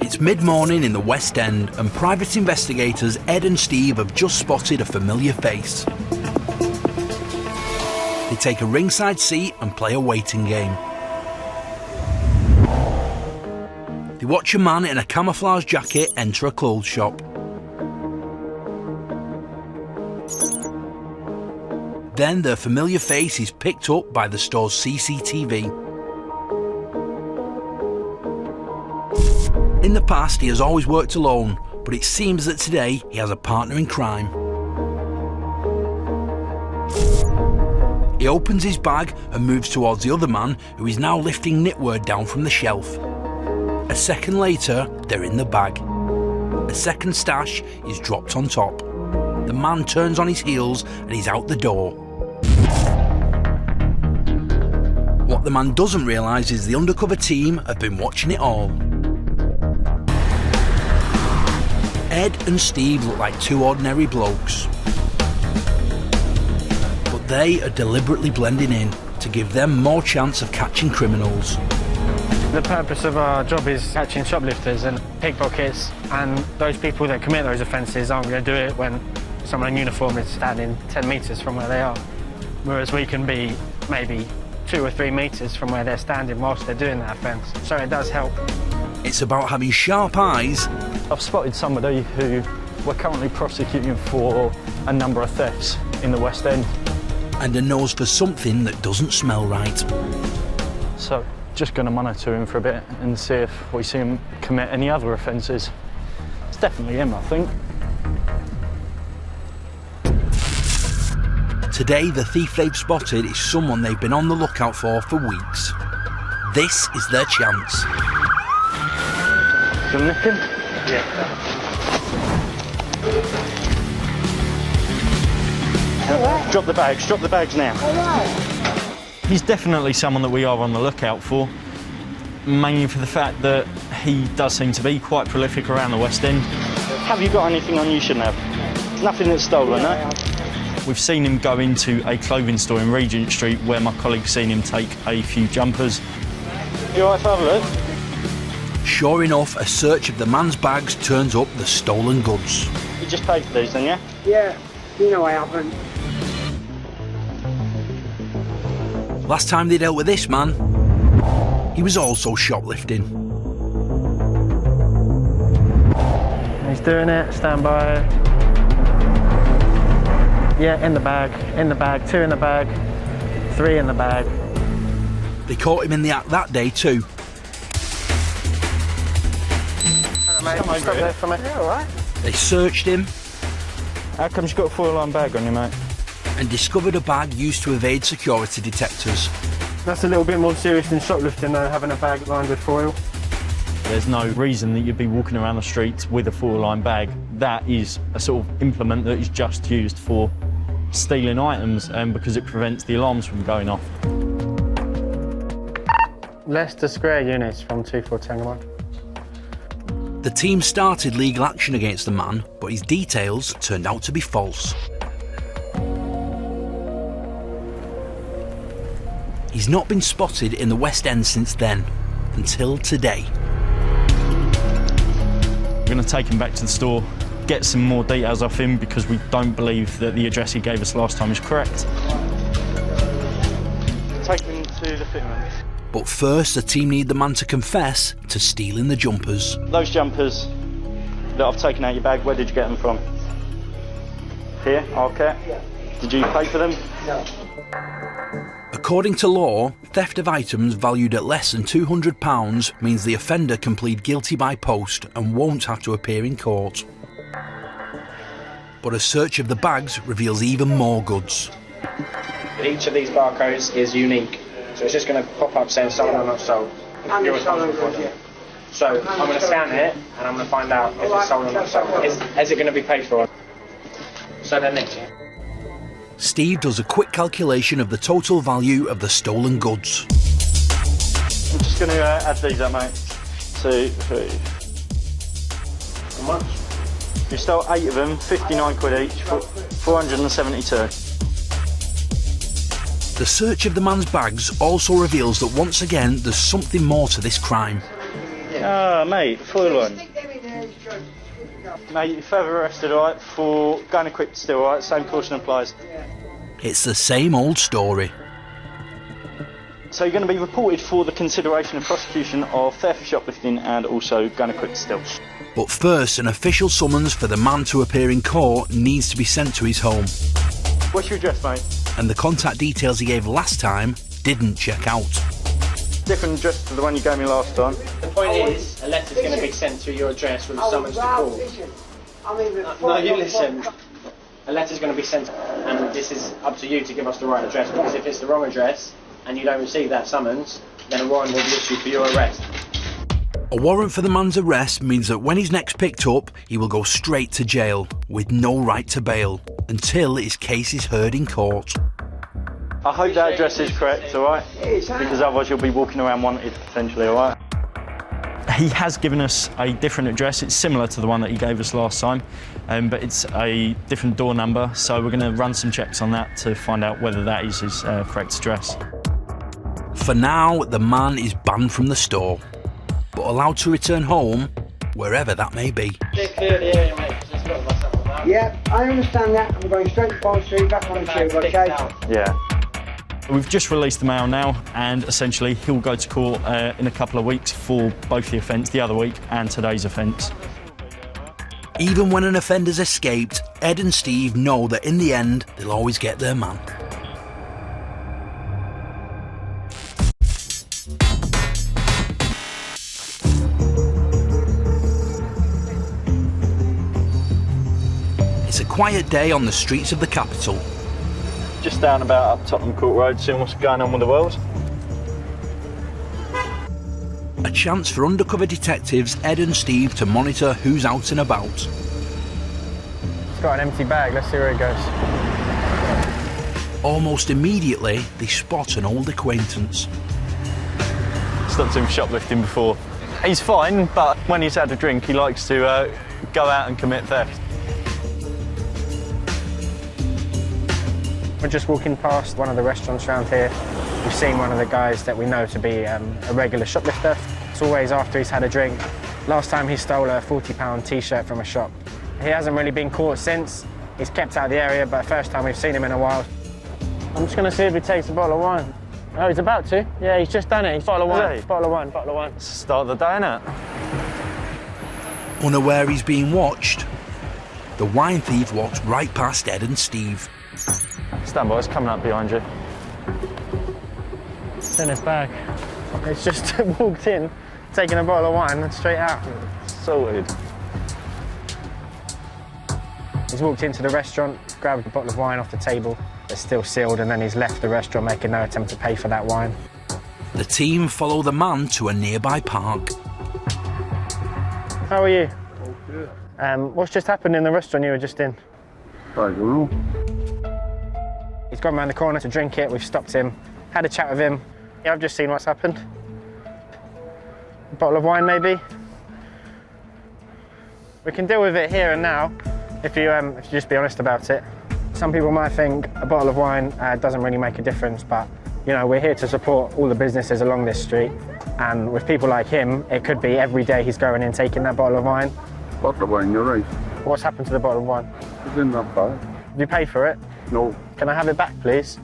It's mid-morning in the West End and private investigators Ed and Steve have just spotted a familiar face. They take a ringside seat and play a waiting game. They watch a man in a camouflage jacket enter a clothes shop. Then their familiar face is picked up by the store's CCTV. In the past, he has always worked alone, but it seems that today he has a partner in crime. He opens his bag and moves towards the other man, who is now lifting knitwear down from the shelf. A second later, they're in the bag. A second stash is dropped on top. The man turns on his heels and he's out the door. What the man doesn't realise is the undercover team have been watching it all. Ed and Steve look like two ordinary blokes, but they are deliberately blending in to give them more chance of catching criminals. The purpose of our job is catching shoplifters and pickpockets, and those people that commit those offences aren't going to do it when someone in uniform is standing 10 metres from where they are, whereas we can be maybe 2 or 3 metres from where they're standing whilst they're doing that offence, so it does help. It's about having sharp eyes. I've spotted somebody who we're currently prosecuting for a number of thefts in the West End. And a nose for something that doesn't smell right. So, just going to monitor him for a bit and see if we see him commit any other offences. It's definitely him, I think. Today, the thief they've spotted is someone they've been on the lookout for weeks. This is their chance. Still nicking? Yeah. Right. Drop the bags now. Right. He's definitely someone that we are on the lookout for, mainly for the fact that he does seem to be quite prolific around the West End. Have you got anything on you shouldn't have? There's nothing that's stolen, no? We've seen him go into a clothing store in Regent Street where my colleague's seen him take a few jumpers. You all right to have a look? Sure enough, a search of the man's bags turns up the stolen goods. You just paid for these then, yeah? Yeah, you know I haven't. Last time they dealt with this man, he was also shoplifting. He's doing it, stand by. Yeah, in the bag, 2 in the bag, 3 in the bag. They caught him in the act that day too. Hello, mate. Come stop there for me. Yeah, all right. They searched him. How come you've got a foil-line bag on you, mate? And discovered a bag used to evade security detectors. That's a little bit more serious than shoplifting, though, having a bag lined with foil. There's no reason that you'd be walking around the streets with a foil-line bag. That is a sort of implement that is just used for stealing items and because it prevents the alarms from going off. Leicester Square units from 24 Tango 1. The team started legal action against the man, but his details turned out to be false. He's not been spotted in the West End since then, until today. We're going to take him back to the store, get some more details off him because we don't believe that the address he gave us last time is correct. Take him to the fitting room. But first, the team need the man to confess to stealing the jumpers. Those jumpers that I've taken out your bag, where did you get them from? Here, okay. Yeah. Did you pay for them? No. According to law, theft of items valued at less than £200 means the offender can plead guilty by post and won't have to appear in court. But a search of the bags reveals even more goods. Each of these barcodes is unique, so it's just going to pop up saying sold or not sold. And You're the stolen responsible for goods, them. So I'm going to scan it and I'm going to find out if it's sold or not sold. Is it going to be paid for? So then next. Steve does a quick calculation of the total value of the stolen goods. I'm just going to add these up, mate. 2, 3. How much? You stole 8 of them, 59 quid each, 472. The search of the man's bags also reveals that once again there's something more to this crime. Ah, mate, foil one. Mate, you're further arrested, alright, for going equipped still, alright? Same caution applies. It's the same old story. So you're going to be reported for the consideration of prosecution of theft for shoplifting and also gun equipped still. But first, an official summons for the man to appear in court needs to be sent to his home. What's your address, mate? And the contact details he gave last time didn't check out. Different address to the one you gave me last time. The point is, a letter's going to be sent to your address with a summons to court. No, you listen. A letter's going to be sent, and this is up to you to give us the right address, because if it's the wrong address and you don't receive that summons, then a warrant will be issued for your arrest. A warrant for the man's arrest means that when he's next picked up, he will go straight to jail, with no right to bail, until his case is heard in court. I hope that address is correct, alright? Because otherwise you'll be walking around wanted, potentially, alright? He has given us a different address. It's similar to the one that he gave us last time, but it's a different door number, so we're going to run some checks on that to find out whether that is his correct address. For now, the man is banned from the store, but allowed to return home, wherever that may be. Yeah, I understand that. I'm going straight to Bond Street, back on the tube, okay? Yeah. We've just released the mail now, and essentially he'll go to court in a couple of weeks for both the offence the other week and today's offence. Even when an offender's escaped, Ed and Steve know that in the end, they'll always get their man. It's a quiet day on the streets of the capital. Just down about up Tottenham Court Road, seeing what's going on with the world. A chance for undercover detectives Ed and Steve to monitor who's out and about. It's got an empty bag, let's see where it goes. Almost immediately, they spot an old acquaintance. Stopped him shoplifting before. He's fine, but when he's had a drink, he likes to go out and commit theft. We're just walking past one of the restaurants around here. We've seen one of the guys that we know to be a regular shoplifter. It's always after he's had a drink. Last time he stole a £40 t-shirt from a shop. He hasn't really been caught since. He's kept out of the area, but first time we've seen him in a while. I'm just going to see if he takes a bottle of wine. Oh, he's about to. Yeah, he's just done it. He's bottle of wine. Bottle of wine. Bottle of wine. It's the start of the day, innit? Unaware he's being watched, the wine thief walks right past Ed and Steve. Stand by, it's coming up behind you. It's in his bag. It's just walked in, taking a bottle of wine and straight out. Sorted. He's walked into the restaurant, grabbed a bottle of wine off the table. It's still sealed, and then he's left the restaurant making no attempt to pay for that wine. The team follow the man to a nearby park. How are you? What's just happened in the restaurant you were just in? I don't know. He's gone round the corner to drink it. We've stopped him, had a chat with him. Yeah, I've just seen what's happened. A bottle of wine, maybe. We can deal with it here and now, if you just be honest about it. Some people might think a bottle of wine doesn't really make a difference, but you know, we're here to support all the businesses along this street. And with people like him, it could be every day he's going in taking that bottle of wine. Bottle of wine, you're right. What's happened to the bottle of wine? It's in that bag. Have you paid for it? No. Can I have it back, please?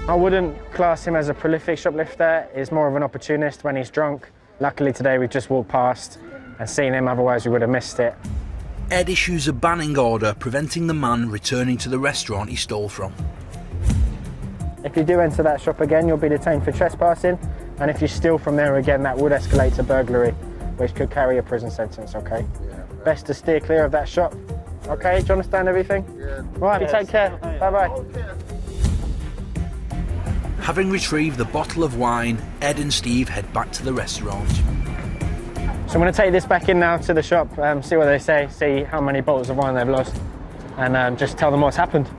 I wouldn't class him as a prolific shoplifter. He's more of an opportunist when he's drunk. Luckily today we've just walked past and seen him, otherwise we would have missed it. Ed issues a banning order preventing the man returning to the restaurant he stole from. If you do enter that shop again, you'll be detained for trespassing, and if you steal from there again, that would escalate to burglary, which could carry a prison sentence, okay? Yeah. Best to steer clear of that shop. Okay, do you understand everything? Yeah. Right, you take care. Bye-bye. Having retrieved the bottle of wine, Ed and Steve head back to the restaurant. So I'm going to take this back in now to the shop, see what they say, see how many bottles of wine they've lost, and just tell them what's happened.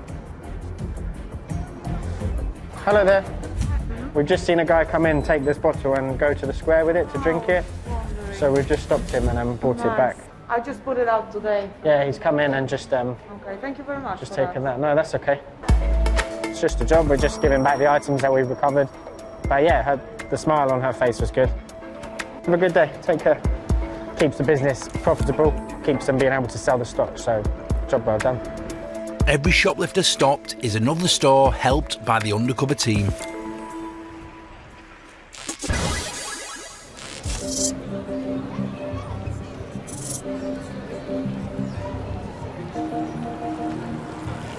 Hello there. We've just seen a guy come in, take this bottle and go to the square with it to drink it. So we've just stopped him and brought it back. I just put it out today. Yeah, he's come in and just Okay, thank you very much. just taken that. No, that's okay. It's just a job. We're just giving back the items that we've recovered. But yeah, the smile on her face was good. Have a good day. Take care. Keeps the business profitable, keeps them being able to sell the stock, so job well done. Every shoplifter stopped is another store helped by the undercover team.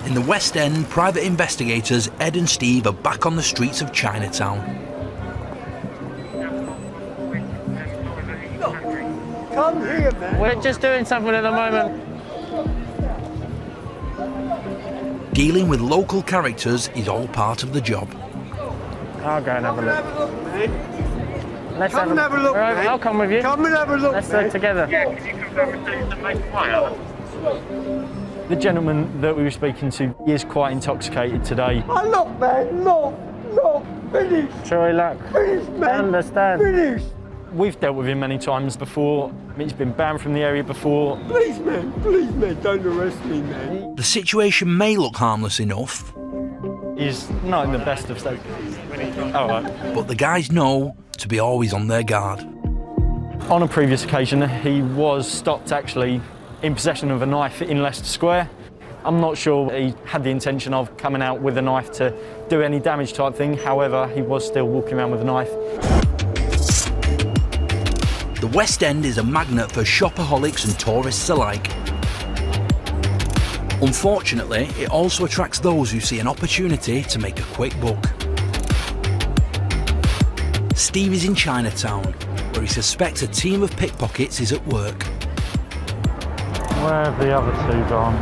In the West End, private investigators Ed and Steve are back on the streets of Chinatown. Come here, man. We're just doing something at the moment. Dealing with local characters is all part of the job. I'll go and have a look. Have a look, man. Let's Come and have a look, All right, man. I'll come with you. Come and have a look, Let's do man. it together. The gentleman that we were speaking to is quite intoxicated today. Oh, look, man. Look. Finish. Troy, luck. Finish, I man. understand. Finish. We've dealt with him many times before. He's been banned from the area before. Please, man, don't arrest me, man. The situation may look harmless enough, He's not in the best of state. All right. but the guys know to be always on their guard. On a previous occasion, he was stopped actually in possession of a knife in Leicester Square. I'm not sure he had the intention of coming out with a knife to do any damage type thing. However, he was still walking around with a knife. The West End is a magnet for shopaholics and tourists alike. Unfortunately, it also attracts those who see an opportunity to make a quick buck. Steve is in Chinatown, where he suspects a team of pickpockets is at work. Where have the other two gone?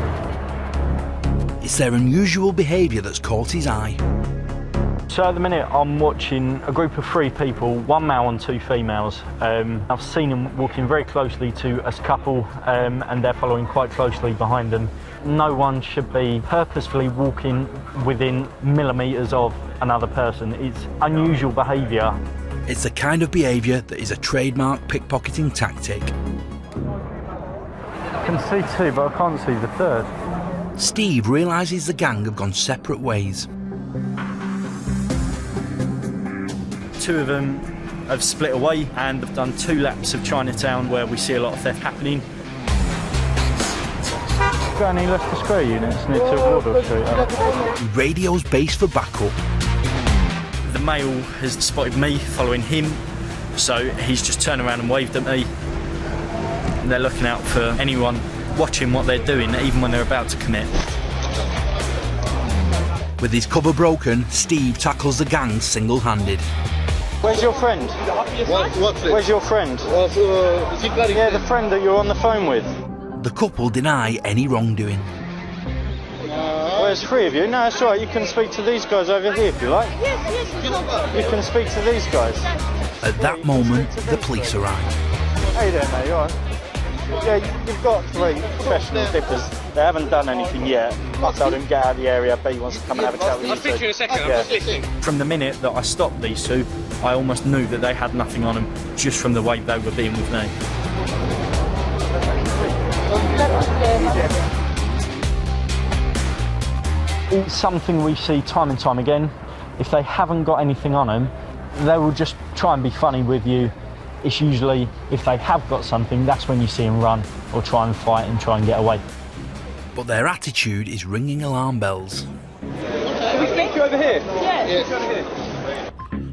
It's their unusual behaviour that's caught his eye. So at the minute I'm watching a group of 3 people, 1 male and 2 females. I've seen them walking very closely to a couple and they're following quite closely behind them. No one should be purposefully walking within millimetres of another person. It's unusual behaviour. It's the kind of behaviour that is a trademark pickpocketing tactic. I can see 2 but I can't see the third. Steve realises the gang have gone separate ways. 2 of them have split away and have done 2 laps of Chinatown where we see a lot of theft happening. Got any Leicester Square units near to Wardour Street? He radios base for backup. The male has spotted me following him, so he's just turned around and waved at me. And they're looking out for anyone watching what they're doing, even when they're about to commit. With his cover broken, Steve tackles the gang single-handed. Where's your friend? What's it? Where's your friend? Yeah, the friend that you're on the phone with. The couple deny any wrongdoing. Where's 3 of you? No, it's all right. You can speak to these guys over here if you like. Yes. You can speak to these guys. At that moment, the police arrive. How you doing, mate? You all right? Yeah, you've got 3 professional dippers. They haven't done anything yet. I told him get out of the area. B wants to come and have a chat with you. I'll speak to you in a second. Yeah. I'm just listening. From the minute that I stopped these 2, I almost knew that they had nothing on them, just from the way they were being with me. It's something we see time and time again. If they haven't got anything on them, they will just try and be funny with you. It's usually, if they have got something, that's when you see them run or try and fight and try and get away. But their attitude is ringing alarm bells. Can we speak to you over here? Yes.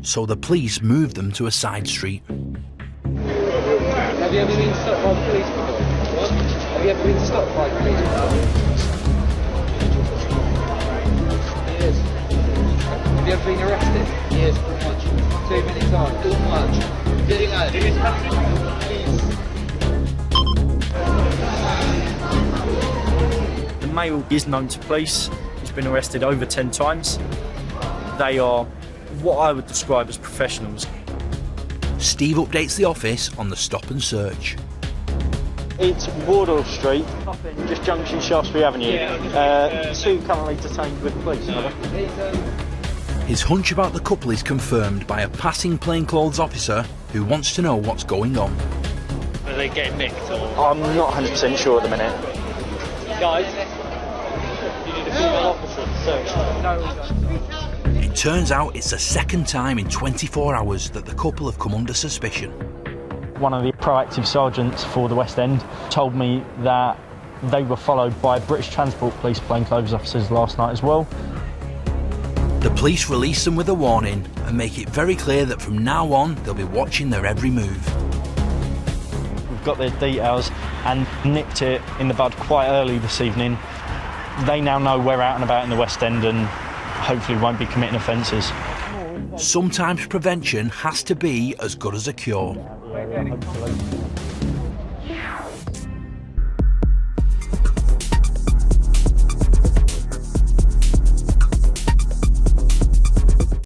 So the police move them to a side street. Have you ever been stopped by the police before? What? Have you ever been stopped by the police before? Yes. Have you ever been arrested? Yes, pretty much. Too many times. Too much. Getting out. Please. The male is known to police. He's been arrested over 10 times. They are what I would describe as professionals. Steve updates the office on the stop and search. It's Wardour Street, just junction Shaftesbury Avenue. 2 currently detained with police. His hunch about the couple is confirmed by a passing plainclothes officer who wants to know what's going on. Are they getting nicked? Or? I'm not 100% sure at the minute. Guys, you need a female officer to search. It turns out it's the second time in 24 hours that the couple have come under suspicion. One of the proactive sergeants for the West End told me that they were followed by British Transport Police plainclothes officers last night as well. The police release them with a warning and make it very clear that from now on they'll be watching their every move. We've got their details and nipped it in the bud quite early this evening. They now know we're out and about in the West End and hopefully won't be committing offences. Sometimes prevention has to be as good as a cure. Hopefully.